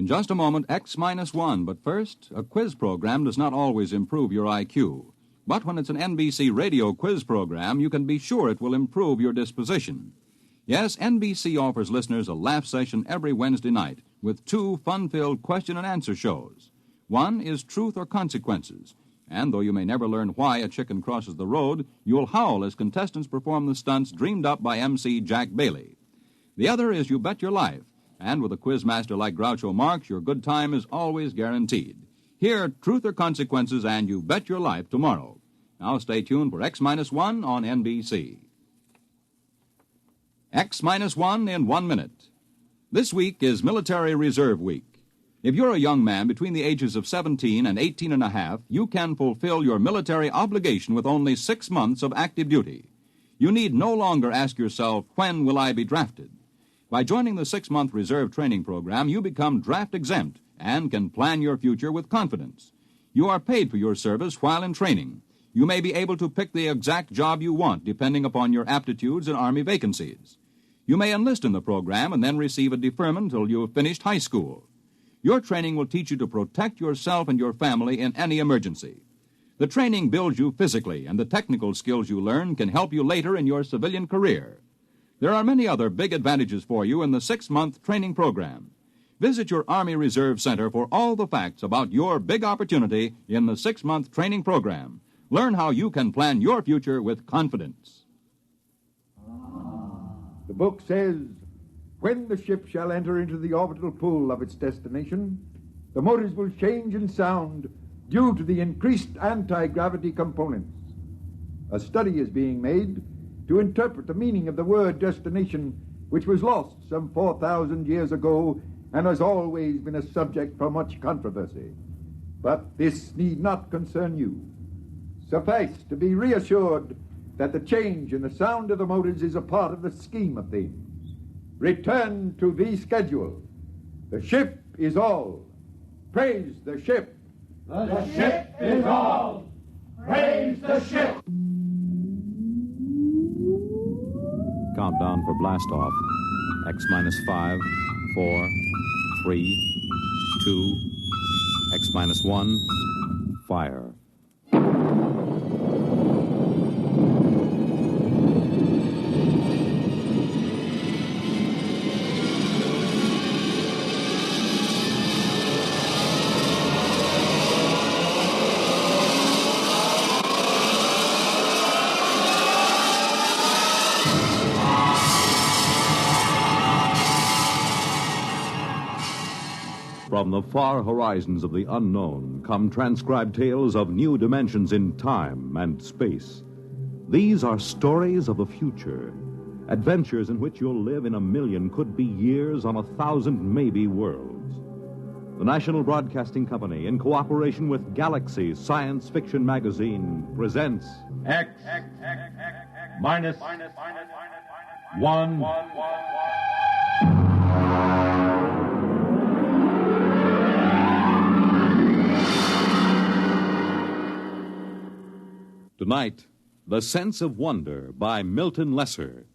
In just a moment, X-1. But first, a quiz program does not always improve your IQ. But when it's an NBC radio quiz program, you can be sure it will improve your disposition. Yes, NBC offers listeners a laugh session every Wednesday night with 2 fun-filled question-and-answer shows. One is Truth or Consequences. And though you may never learn why a chicken crosses the road, you'll howl as contestants perform the stunts dreamed up by MC Jack Bailey. The other is You Bet Your Life. And with a quizmaster like Groucho Marx, your good time is always guaranteed. Hear Truth or Consequences and You Bet Your Life tomorrow. Now stay tuned for X-1 on NBC. X-1 in 1 minute. This week is Military Reserve Week. If you're a young man between the ages of 17 and 18 and a half, you can fulfill your military obligation with only 6 months of active duty. You need no longer ask yourself, when will I be drafted? By joining the 6-month reserve training program, you become draft exempt and can plan your future with confidence. You are paid for your service while in training. You may be able to pick the exact job you want depending upon your aptitudes and Army vacancies. You may enlist in the program and then receive a deferment until you have finished high school. Your training will teach you to protect yourself and your family in any emergency. The training builds you physically, and the technical skills you learn can help you later in your civilian career. There are many other big advantages for you in the 6-month training program. Visit your Army Reserve Center for all the facts about your big opportunity in the 6-month training program. Learn how you can plan your future with confidence. The book says, when the ship shall enter into the orbital pool of its destination, the motors will change in sound due to the increased anti-gravity components. A study is being made to interpret the meaning of the word destination, which was lost some 4,000 years ago and has always been a subject for much controversy. But this need not concern you. Suffice to be reassured that the change in the sound of the motors is a part of the scheme of things. Return to the schedule. The ship is all. Praise the ship. The ship is all. Praise the ship. Countdown for blast off. X-5, 4, 3, 2, X-1, fire. From the far horizons of the unknown come transcribed tales of new dimensions in time and space. These are stories of the future, adventures in which you'll live in 1,000,000, could be years, on 1,000 maybe worlds. The National Broadcasting Company, in cooperation with Galaxy Science Fiction Magazine, presents X-1. Tonight, The Sense of Wonder by Milton Lesser.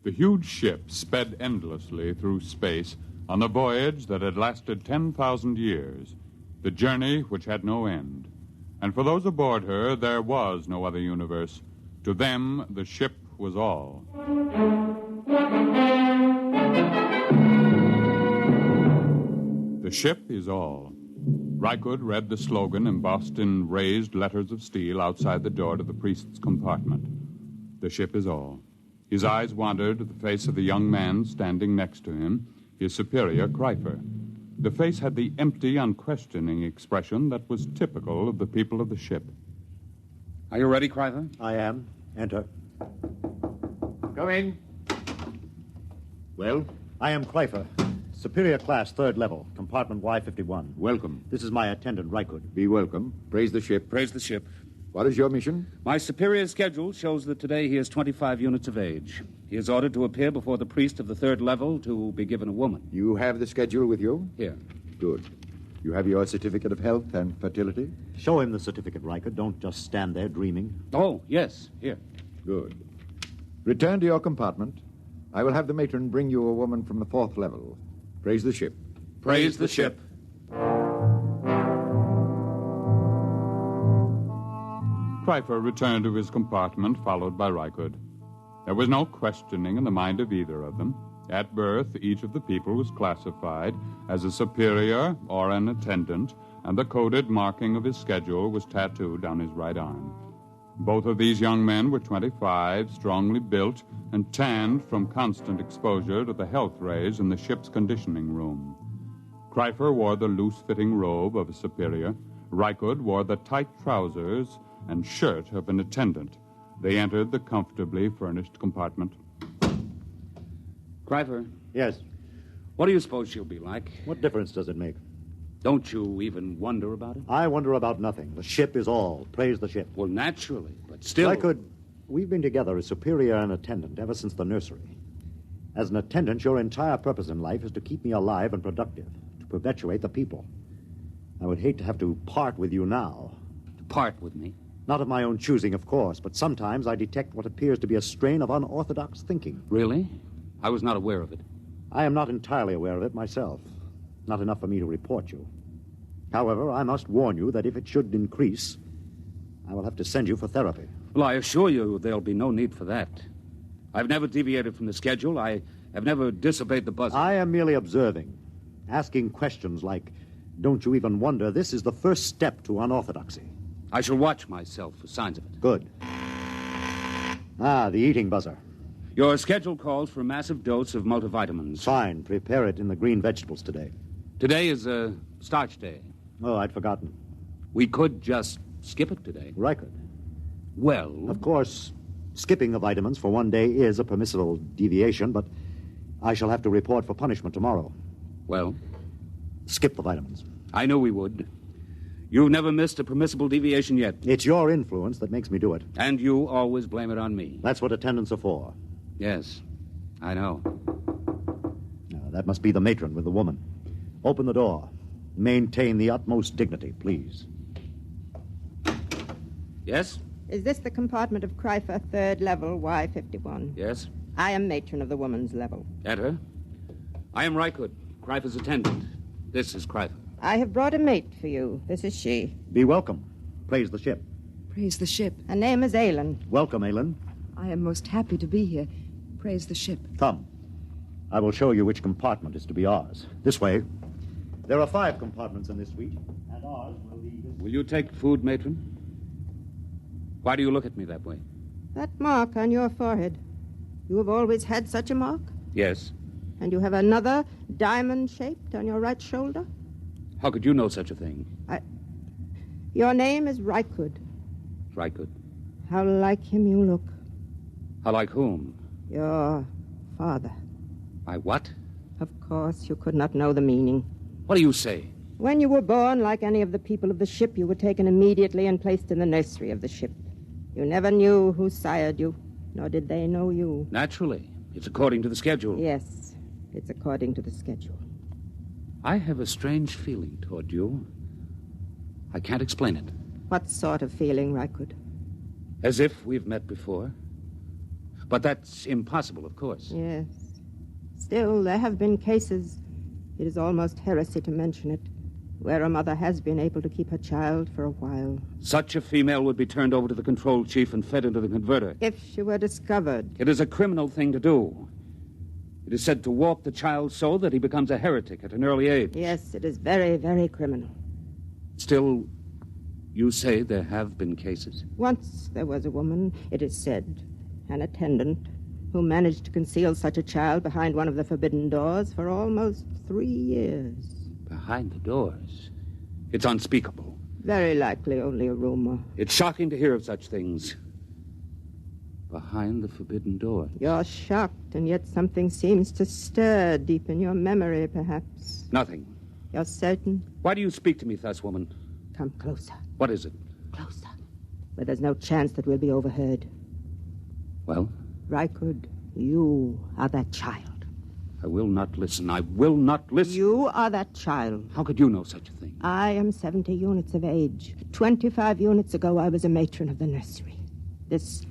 The huge ship sped endlessly through space on a voyage that had lasted 10,000 years, the journey which had no end. And for those aboard her, there was no other universe. To them, the ship was all. The ship is all. Rykud read the slogan embossed in raised letters of steel outside the door to the priest's compartment. The ship is all. His eyes wandered to the face of the young man standing next to him, his superior, Kreifer. The face had the empty, unquestioning expression that was typical of the people of the ship. Are you ready, Kreifer? I am. Enter. Come in. Well? I am Kreifer. Superior class, 3rd level, compartment Y51. Welcome. This is my attendant, Rykud. Be welcome. Praise the ship. Praise the ship. What is your mission? My superior's schedule shows that today he is 25 units of age. He is ordered to appear before the priest of the 3rd level to be given a woman. You have the schedule with you? Here. Good. You have your certificate of health and fertility? Show him the certificate, Rykud. Don't just stand there dreaming. Oh, yes. Here. Good. Return to your compartment. I will have the matron bring you a woman from the 4th level. Praise the ship. Praise the ship. Kryfer returned to his compartment, followed by Rykud. There was no questioning in the mind of either of them. At birth, each of the people was classified as a superior or an attendant, and the coded marking of his schedule was tattooed on his right arm. Both of these young men were 25, strongly built, and tanned from constant exposure to the health rays in the ship's conditioning room. Kryfer wore the loose-fitting robe of a superior. Rykud wore the tight trousers and shirt of an attendant. They entered the comfortably furnished compartment. Kryfer, Yes. what do you suppose she'll be like? What difference does it make? Don't you even wonder about it? I wonder about nothing. The ship is all. Praise the ship. Well, naturally, but still... We've been together as superior and attendant ever since the nursery. As an attendant, your entire purpose in life is to keep me alive and productive, to perpetuate the people. I would hate to have to part with you now. To part with me? Not of my own choosing, of course, but sometimes I detect what appears to be a strain of unorthodox thinking. Really? I was not aware of it. I am not entirely aware of it myself. Not enough for me to report you. However, I must warn you that if it should increase, I will have to send you for therapy. Well, I assure you there'll be no need for that. I've never deviated from the schedule. I have never disobeyed the buzzer. I am merely observing, asking questions like, don't you even wonder this is the first step to unorthodoxy? I shall watch myself for signs of it. Good. The eating buzzer. Your schedule calls for a massive dose of multivitamins. Fine. Prepare it in the green vegetables today. Today is a starch day. Oh, I'd forgotten. We could just skip it today. Rykud. Well... Of course, skipping the vitamins for one day is a permissible deviation, but I shall have to report for punishment tomorrow. Well? Skip the vitamins. I knew we would. You've never missed a permissible deviation yet. It's your influence that makes me do it. And you always blame it on me. That's what attendants are for. Yes, I know. That must be the matron with the woman. Open the door. Maintain the utmost dignity, please. Yes? Is this the compartment of Kryfer, third level, Y51? Yes. I am matron of the woman's level. Enter. I am Rykud, Kryfer's attendant. This is Kryfer. I have brought a mate for you. This is she. Be welcome. Praise the ship. Praise the ship. Her name is Aylin. Welcome, Aylin. I am most happy to be here. Praise the ship. Come. I will show you which compartment is to be ours. This way. There are 5 compartments in this suite, and ours will be... Will you take food, matron? Why do you look at me that way? That mark on your forehead. You have always had such a mark? Yes. And you have another diamond-shaped on your right shoulder? How could you know such a thing? Your name is Rykud. Rykud. How like him you look. How like whom? Your father. My what? Of course, you could not know the meaning. What do you say? When you were born, like any of the people of the ship, you were taken immediately and placed in the nursery of the ship. You never knew who sired you, nor did they know you. Naturally. It's according to the schedule. Yes, it's according to the schedule. I have a strange feeling toward you. I can't explain it. What sort of feeling, Rykud? As if we've met before. But that's impossible, of course. Yes. Still, there have been cases, it is almost heresy to mention it, where a mother has been able to keep her child for a while. Such a female would be turned over to the control chief and fed into the converter. If she were discovered. It is a criminal thing to do. It is said to warp the child so that he becomes a heretic at an early age. Yes, it is very, very criminal. Still, you say there have been cases? Once there was a woman, it is said, an attendant, who managed to conceal such a child behind one of the forbidden doors for almost 3 years. Behind the doors? It's unspeakable. Very likely only a rumor. It's shocking to hear of such things. Behind the forbidden doors. You're shocked, and yet something seems to stir deep in your memory, perhaps. Nothing. You're certain? Why do you speak to me thus, woman? Come closer. What is it? Closer. Where there's no chance that we'll be overheard. Well? Rykud, you are that child. I will not listen. I will not listen. You are that child. How could you know such a thing? I am 70 units of age. 25 units ago, I was a matron of the nursery. This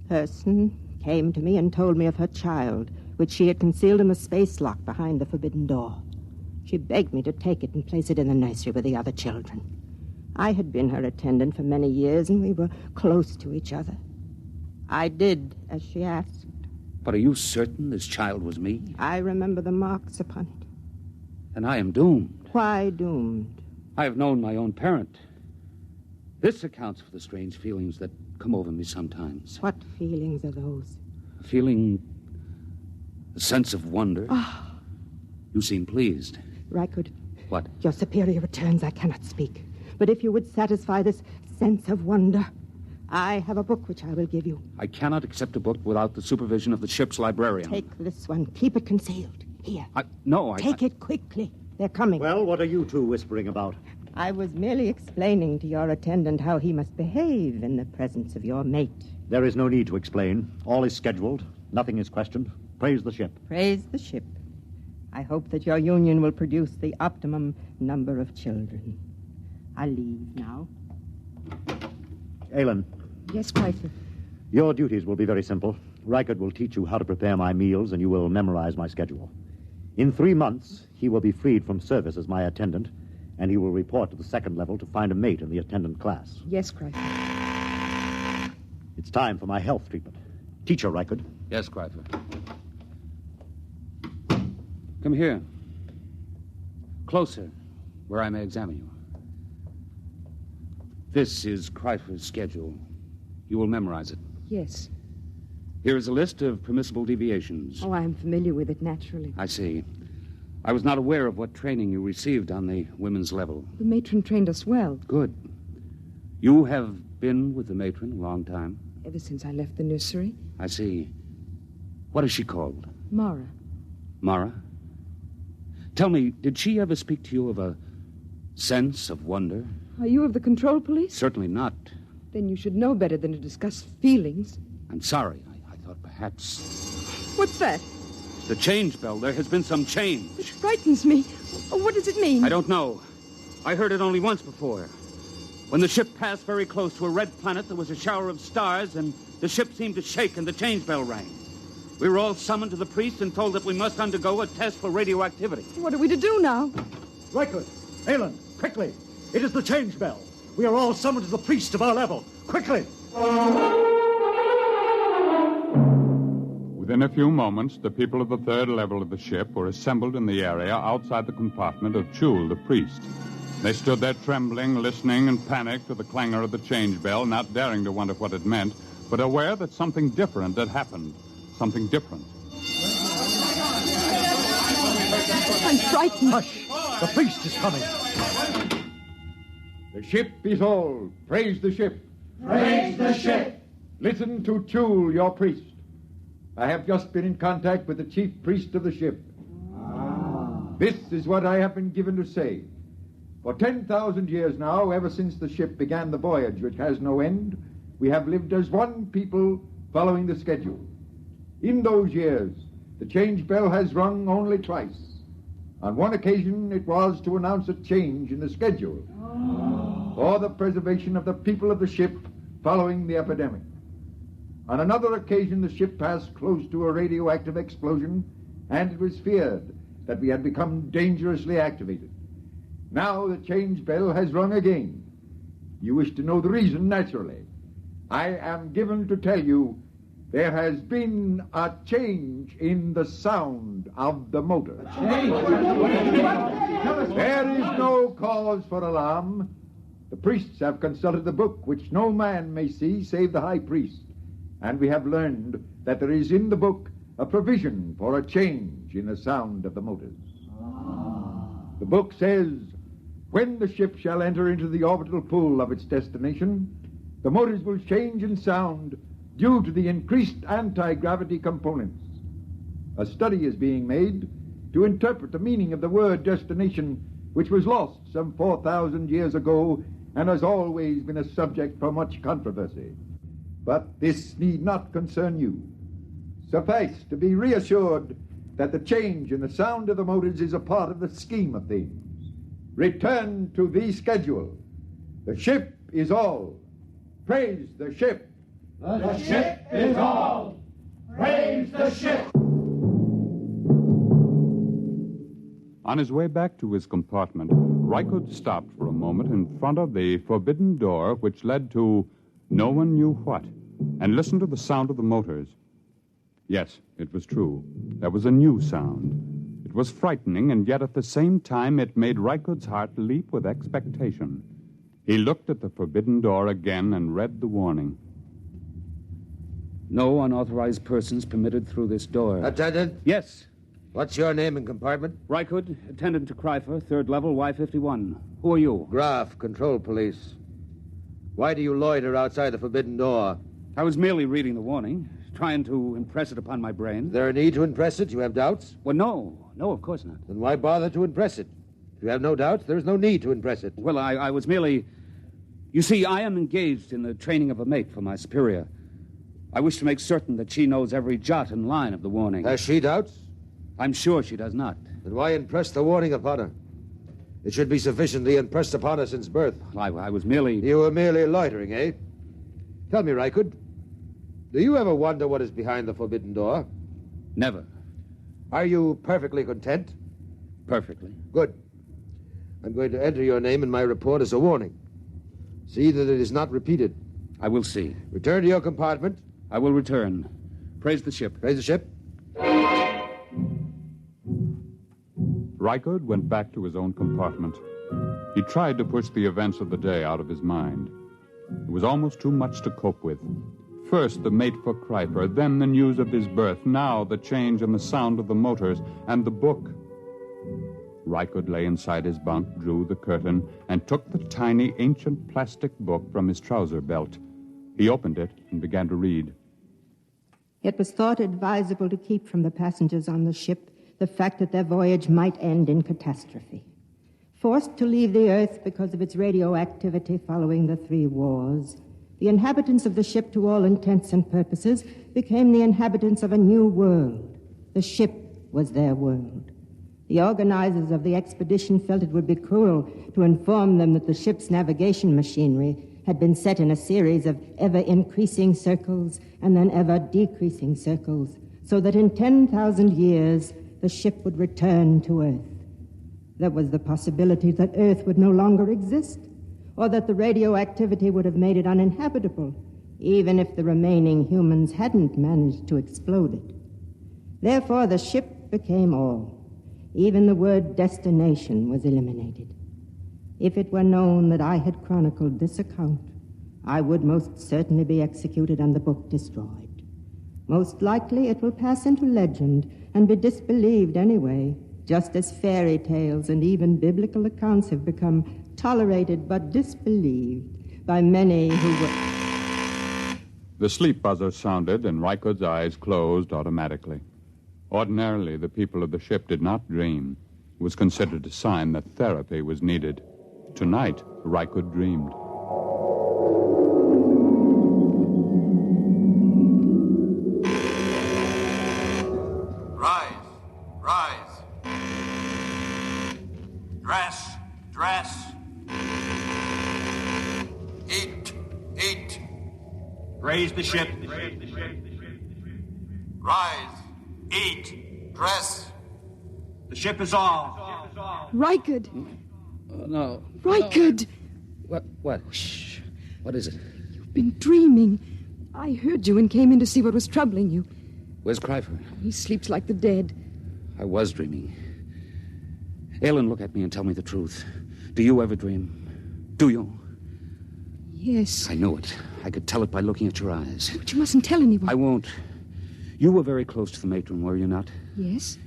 person came to me and told me of her child, which she had concealed in the space lock behind the forbidden door. She begged me to take it and place it in the nursery with the other children. I had been her attendant for many years, and we were close to each other. I did as she asked. But are you certain this child was me? I remember the marks upon it. And I am doomed. Why doomed? I have known my own parent. This accounts for the strange feelings that come over me sometimes. What feelings are those? A feeling... a sense of wonder. Ah. You seem pleased. Rykud. What? Your superior returns. I cannot speak. But if you would satisfy this sense of wonder, I have a book which I will give you. I cannot accept a book without the supervision of the ship's librarian. Take this one. Keep it concealed. Here. No, Take it quickly. They're coming. Well, what are you two whispering about? I was merely explaining to your attendant how he must behave in the presence of your mate. There is no need to explain. All is scheduled. Nothing is questioned. Praise the ship. Praise the ship. I hope that your union will produce the optimum number of children. I'll leave now. Aylin. Yes, Chrysler. Your duties will be very simple. Reichert will teach you how to prepare my meals, and you will memorize my schedule. In 3 months, he will be freed from service as my attendant, and he will report to the second level to find a mate in the attendant class. Yes, Chrysler. It's time for my health treatment. Teacher Reichert. Yes, Chrysler. Come here. Closer, where I may examine you. This is Chrysler's schedule. You will memorize it. Yes. Here is a list of permissible deviations. Oh, I am familiar with it, naturally. I see. I was not aware of what training you received on the women's level. The matron trained us well. Good. You have been with the matron a long time? Ever since I left the nursery. I see. What is she called? Mara. Mara? Tell me, did she ever speak to you of a sense of wonder? Are you of the control police? Certainly not. Then you should know better than to discuss feelings. I'm sorry. I thought perhaps... What's that? The change bell. There has been some change. It frightens me. Oh, what does it mean? I don't know. I heard it only once before. When the ship passed very close to a red planet, there was a shower of stars, and the ship seemed to shake, and the change bell rang. We were all summoned to the priest and told that we must undergo a test for radioactivity. What are we to do now? Reichert, Aylin, quickly. It is the change bell. We are all summoned to the priest of our level. Quickly! Within a few moments, the people of the third level of the ship were assembled in the area outside the compartment of Chul, the priest. They stood there trembling, listening, and panicked to the clangor of the change bell, not daring to wonder what it meant, but aware that something different had happened. Something different. I'm frightened. Hush! The priest is coming. The ship is all. Praise the ship. Praise the ship. Listen to Chul, your priest. I have just been in contact with the chief priest of the ship. This is what I have been given to say. For 10,000 years now, ever since the ship began the voyage, which has no end, we have lived as one people following the schedule. In those years, the change bell has rung only twice. On one occasion, it was to announce a change in the schedule for the preservation of the people of the ship following the epidemic. On another occasion, the ship passed close to a radioactive explosion, and it was feared that we had become dangerously activated. Now the change bell has rung again. You wish to know the reason, naturally. I am given to tell you there has been a change in the sound of the motor. There is no cause for alarm. The priests have consulted the book, which no man may see save the high priest. And we have learned that there is in the book a provision for a change in the sound of the motors. The book says, when the ship shall enter into the orbital pool of its destination, the motors will change in sound due to the increased anti-gravity components. A study is being made to interpret the meaning of the word destination, which was lost some 4,000 years ago and has always been a subject for much controversy. But this need not concern you. Suffice to be reassured that the change in the sound of the motors is a part of the scheme of things. Return to the schedule. The ship is all. Praise the ship. The ship is all. Praise the ship. On his way back to his compartment, Rykud stopped for a moment in front of the forbidden door which led to no one knew what, and listened to the sound of the motors. Yes, it was true. There was a new sound. It was frightening, and yet at the same time it made Rykud's heart leap with expectation. He looked at the forbidden door again and read the warning. No unauthorized persons permitted through this door. Attendant? Yes. What's your name and compartment? Rykud, attendant to Kreifer, third level, Y51. Who are you? Graf, control police. Why do you loiter outside the forbidden door? I was merely reading the warning, trying to impress it upon my brain. Is there a need to impress it? You have doubts? Well, no. No, of course not. Then why bother to impress it? If you have no doubts, there is no need to impress it. Well, I was merely... You see, I am engaged in the training of a mate for my superior. I wish to make certain that she knows every jot and line of the warning. Has she doubts? I'm sure she does not. Then why impress the warning upon her? It should be sufficiently impressed upon her since birth. I was merely... You were merely loitering, eh? Tell me, Rykud, do you ever wonder what is behind the forbidden door? Never. Are you perfectly content? Perfectly. Good. I'm going to enter your name in my report as a warning. See that it is not repeated. I will see. Return to your compartment. I will return. Praise the ship. Praise the ship. Rykud went back to his own compartment. He tried to push the events of the day out of his mind. It was almost too much to cope with. First, the mate for Kreifer, then the news of his birth, now the change in the sound of the motors, and the book. Rykud lay inside his bunk, drew the curtain, and took the tiny, ancient plastic book from his trouser belt. He opened it and began to read. It was thought advisable to keep from the passengers on the ship the fact that their voyage might end in catastrophe. Forced to leave the Earth because of its radioactivity following the 3 wars, the inhabitants of the ship, to all intents and purposes, became the inhabitants of a new world. The ship was their world. The organizers of the expedition felt it would be cruel to inform them that the ship's navigation machinery had been set in a series of ever-increasing circles and then ever-decreasing circles, so that in 10,000 years the ship would return to Earth. There was the possibility that Earth would no longer exist, or that the radioactivity would have made it uninhabitable, even if the remaining humans hadn't managed to explode it. Therefore, the ship became all. Even the word destination was eliminated. If it were known that I had chronicled this account, I would most certainly be executed and the book destroyed. Most likely it will pass into legend and be disbelieved anyway, just as fairy tales and even biblical accounts have become tolerated but disbelieved by many who were... The sleep buzzer sounded, and Rykud's eyes closed automatically. Ordinarily, the people of the ship did not dream. It was considered a sign that therapy was needed. Tonight, Rykud dreamed. Rise. Dress. Eat. Raise the ship. Rise. Eat. Dress. The ship is all. Rykud. No. Rykud. No. What? Shh. What is it? You've been dreaming. I heard you and came in to see what was troubling you. Where's Kreifer? He sleeps like the dead. I was dreaming. Aylin, look at me and tell me the truth. Do you ever dream? Do you? Yes. I knew it. I could tell it by looking at your eyes. But you mustn't tell anyone. I won't. You were very close to the matron, were you not? Yes.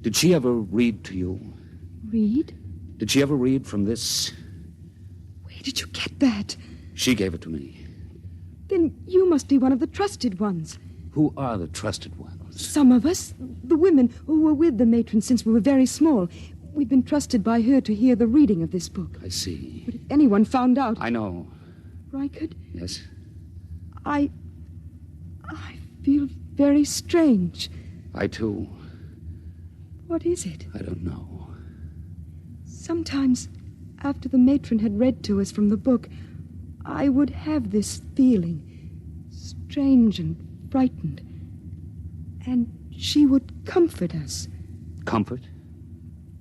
Did she ever read to you? Read? Did she ever read from this? Where did you get that? She gave it to me. Then you must be one of the trusted ones. Who are the trusted ones? Some of us, the women who were with the matron since we were very small, we've been trusted by her to hear the reading of this book. I see. But if anyone found out... I know. Rykud? Yes? I feel very strange. I, too. What is it? I don't know. Sometimes, after the matron had read to us from the book, I would have this feeling, strange and frightened. And she would comfort us. Comfort?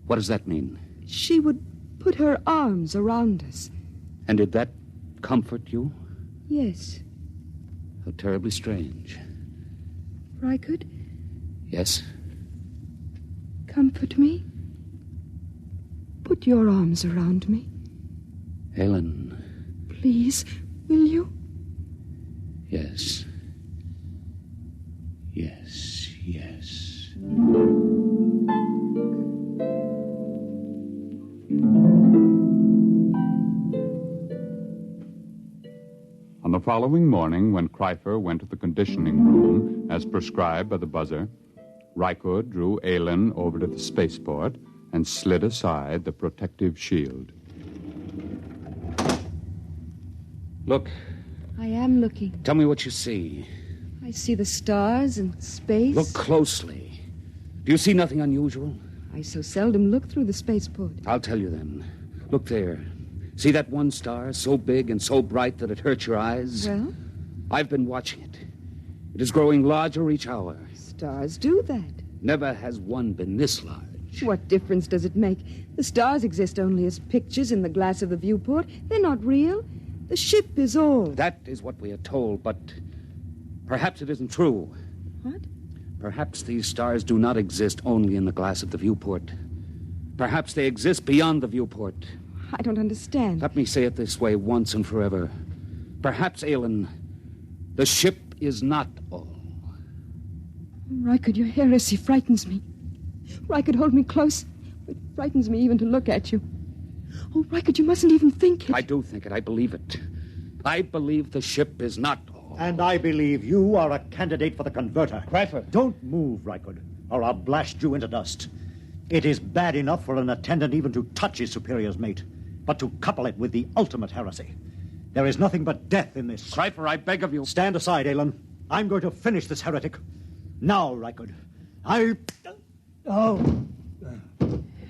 What does that mean? She would put her arms around us. And did that comfort you? Yes. How terribly strange. Rykert, Yes? comfort me. Put your arms around me. Helen. Please, will you? Yes. Yes, yes. On the following morning, when Kreifer went to the conditioning room, as prescribed by the buzzer, Rykert drew Aylin over to the spaceport and slid aside the protective shield. Look. I am looking. Tell me what you see. I see the stars and space. Look closely. Do you see nothing unusual? I so seldom look through the spaceport. I'll tell you then. Look there. See that one star, so big and so bright that it hurts your eyes? Well? I've been watching it. It is growing larger each hour. Stars do that. Never has one been this large. What difference does it make? The stars exist only as pictures in the glass of the viewport. They're not real. The ship is all. That is what we are told, but perhaps it isn't true. What? Perhaps these stars do not exist only in the glass of the viewport. Perhaps they exist beyond the viewport. I don't understand. Let me say it this way once and forever. Perhaps, Aylin, the ship is not all. Rykert, your heresy frightens me. Rykert, hold me close. It frightens me even to look at you. Oh, Rykert, you mustn't even think it. I do think it. I believe it. I believe the ship is not all. And I believe you are a candidate for the converter. Kreifer. Don't move, Rykert, or I'll blast you into dust. It is bad enough for an attendant even to touch his superior's mate, but to couple it with the ultimate heresy. There is nothing but death in this. Kreifer, I beg of you. Stand aside, Aylin. I'm going to finish this heretic. Now, Rykert. Oh.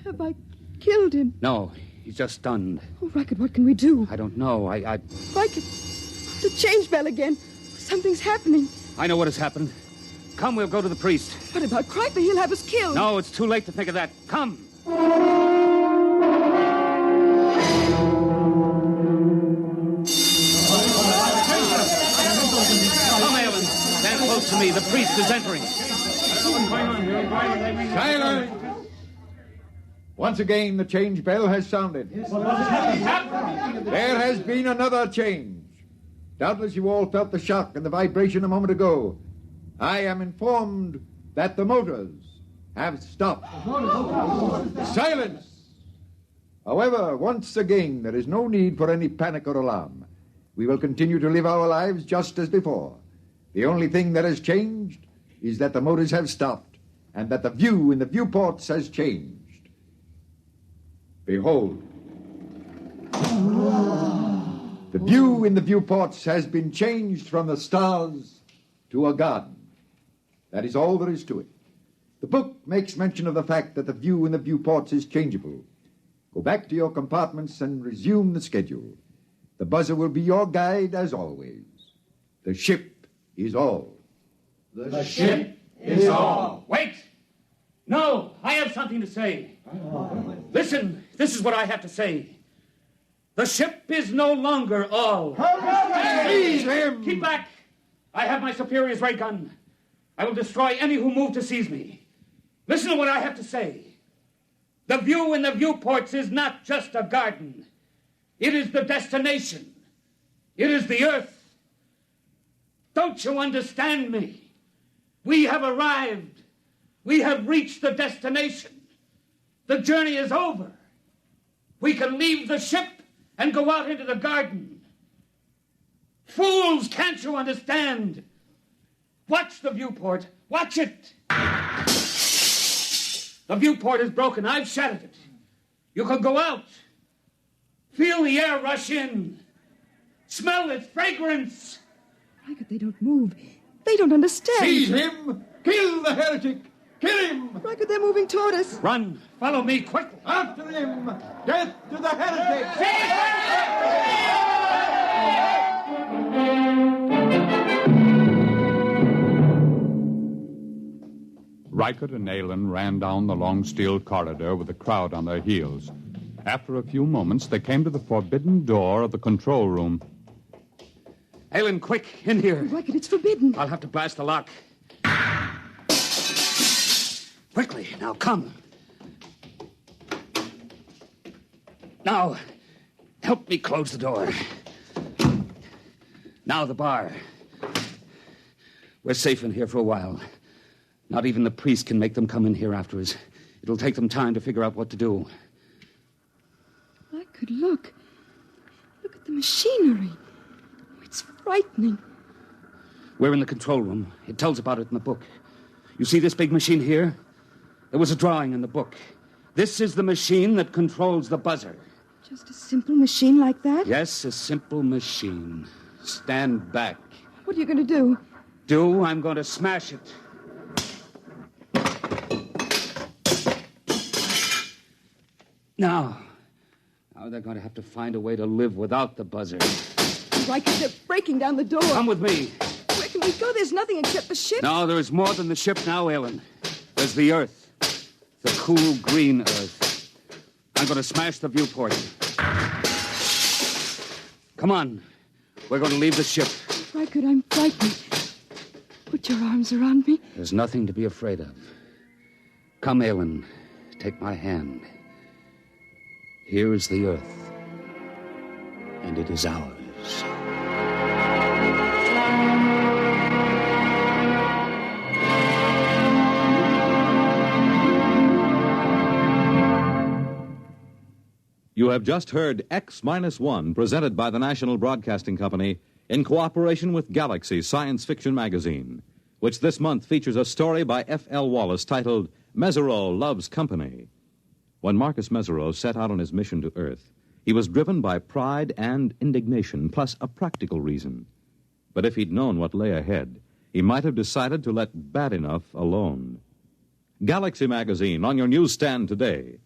Have I killed him? No, he's just stunned. Oh, Rykert, what can we do? I don't know. Rykert, the change bell again. Something's happening. I know what has happened. Come, we'll go to the priest. What about Kreifer? He'll have us killed. No, it's too late to think of that. Come. Come, Aylin. Stand close to me. The priest is entering. Silence! Once again, the change bell has sounded. There has been another change. Doubtless you all felt the shock and the vibration a moment ago. I am informed that the motors have stopped. Silence! However, once again, there is no need for any panic or alarm. We will continue to live our lives just as before. The only thing that has changed is that the motors have stopped and that the view in the viewports has changed. Behold. The view in the viewports has been changed from the stars to a garden. That is all there is to it. The book makes mention of the fact that the view in the viewports is changeable. Go back to your compartments and resume the schedule. The buzzer will be your guide as always. The ship is all. The ship is all. Wait! No, I have something to say. Listen, this is what I have to say. The ship is no longer all. Seize him! Keep back! I have my superior's ray gun. I will destroy any who move to seize me. Listen to what I have to say. The view in the viewports is not just a garden. It is the destination. It is the earth. Don't you understand me? We have arrived. We have reached the destination. The journey is over. We can leave the ship and go out into the garden. Fools, can't you understand? Watch the viewport. Watch it. The viewport is broken. I've shattered it. You can go out. Feel the air rush in. Smell its fragrance. Rykert, they don't move. They don't understand. Seize him! Kill the heretic! Kill him! Rykert, they're moving toward us. Run. Follow me quickly. After him! Death to the heretic! Reichert and Aylin ran down the long steel corridor with the crowd on their heels. After a few moments, they came to the forbidden door of the control room. Aylin, quick, in here. Reichert, it's forbidden. I'll have to blast the lock. Quickly, now come. Now, help me close the door. Now the bar. We're safe in here for a while. Not even the priest can make them come in here after us. It'll take them time to figure out what to do. Reichert, look. Look at the machinery. It's frightening. We're in the control room. It tells about it in the book. You see this big machine here? There was a drawing in the book. This is the machine that controls the buzzer. Just a simple machine like that? Yes, a simple machine. Stand back. What are you going to do? I'm going to smash it. Now they're going to have to find a way to live without the buzzer. Reichert, they're breaking down the door. Come with me. Where can we go? There's nothing except the ship. No, there is more than the ship now, Aylin. There's the Earth. The cool green Earth. I'm going to smash the viewport. Come on. We're going to leave the ship. Reichert, I'm frightened. Put your arms around me. There's nothing to be afraid of. Come, Aylin. Take my hand. Here is the Earth. And it is ours. You have just heard X-1, presented by the National Broadcasting Company in cooperation with Galaxy Science Fiction Magazine, which this month features a story by F.L. Wallace titled Mesereau Loves Company. When Marcus Mesereau set out on his mission to Earth, he was driven by pride and indignation, plus a practical reason. But if he'd known what lay ahead, he might have decided to let bad enough alone. Galaxy Magazine on your newsstand today.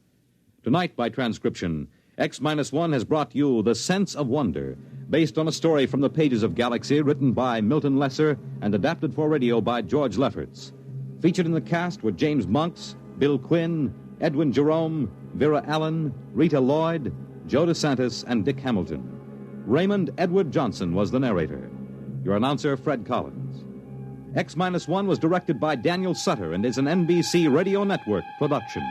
Tonight, by transcription, X-1 has brought you The Sense of Wonder, based on a story from the pages of Galaxy written by Milton Lesser and adapted for radio by George Lefferts. Featured in the cast were James Monks, Bill Quinn, Edwin Jerome, Vera Allen, Rita Lloyd, Joe DeSantis, and Dick Hamilton. Raymond Edward Johnson was the narrator. Your announcer, Fred Collins. X-1 was directed by Daniel Sutter and is an NBC Radio Network production.